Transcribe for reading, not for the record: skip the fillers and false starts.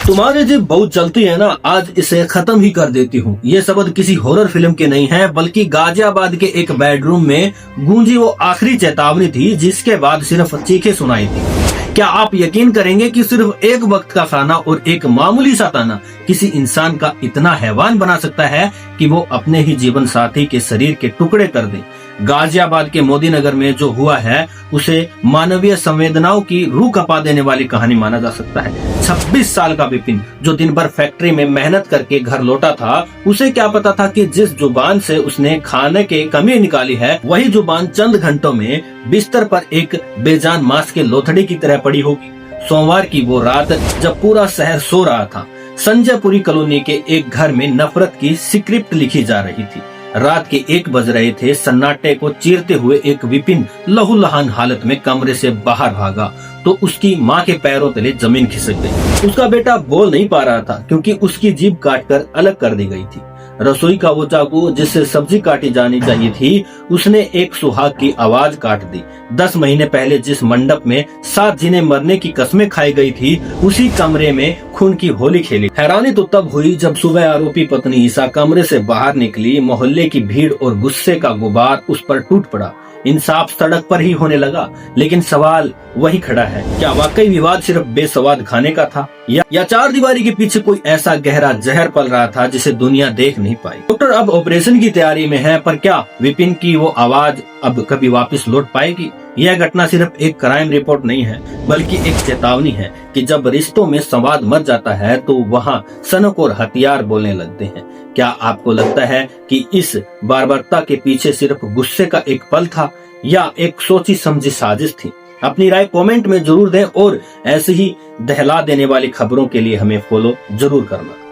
तुम्हारी जीभ बहुत चलती है ना, आज इसे खत्म ही कर देती हूँ। ये शब्द किसी हॉरर फिल्म के नहीं है, बल्कि गाजियाबाद के एक बेडरूम में गूंजी वो आखिरी चेतावनी थी, जिसके बाद सिर्फ चीखें सुनाई थी। क्या आप यकीन करेंगे कि सिर्फ एक वक्त का खाना और एक मामूली सा ताना किसी इंसान का इतना हैवान बना सकता है कि वो अपने ही जीवन साथी के शरीर के टुकड़े कर दे। गाजियाबाद के मोदी नगर में जो हुआ है उसे मानवीय संवेदनाओं की रूह कपा देने वाली कहानी माना जा सकता है। 26 साल का विपिन, जो दिन भर फैक्ट्री में मेहनत करके घर लौटा था, उसे क्या पता था कि जिस जुबान से उसने खाने के कमी निकाली है, वही जुबान चंद घंटों में बिस्तर पर एक बेजान मांस के लोथड़े की तरह पड़ी होगी। सोमवार की वो रात जब पूरा शहर सो रहा था, संजयपुरी कॉलोनी के एक घर में नफरत की स्क्रिप्ट लिखी जा रही थी। रात के 1 बज रहे थे। सन्नाटे को चीरते हुए एक विपिन लहूलुहान हालत में कमरे से बाहर भागा तो उसकी माँ के पैरों तले जमीन खिसक गई। उसका बेटा बोल नहीं पा रहा था क्योंकि उसकी जीभ काटकर अलग कर दी गई थी। रसोई का वो चाकू जिससे सब्जी काटी जानी चाहिए थी, उसने एक सुहाग की आवाज काट दी। 10 महीने पहले जिस मंडप में 7 जिन्हें मरने की कस्में खाई गई थी, उसी कमरे में खून की होली खेली। हैरानी तो तब हुई जब सुबह आरोपी पत्नी ईसा कमरे से बाहर निकली। मोहल्ले की भीड़ और गुस्से का गुबार उस पर टूट पड़ा। इंसाफ सड़क पर ही होने लगा, लेकिन सवाल वही खड़ा है, क्या वाकई विवाद सिर्फ बेसवाद खाने का था या 4 दीवारी के पीछे कोई ऐसा गहरा जहर पल रहा था जिसे दुनिया देख नहीं पाई। डॉक्टर अब ऑपरेशन की तैयारी में है, पर क्या विपिन की वो आवाज अब कभी वापस लौट पाएगी? यह घटना सिर्फ एक क्राइम रिपोर्ट नहीं है, बल्कि एक चेतावनी है कि जब रिश्तों में संवाद मर जाता है तो वहाँ सनक और हथियार बोलने लगते हैं। क्या आपको लगता है कि इस बार्बरता के पीछे सिर्फ गुस्से का एक पल था या एक सोची समझी साजिश थी? अपनी राय कमेंट में जरूर दें और ऐसे ही दहला देने वाली खबरों के लिए हमें फॉलो जरूर करना।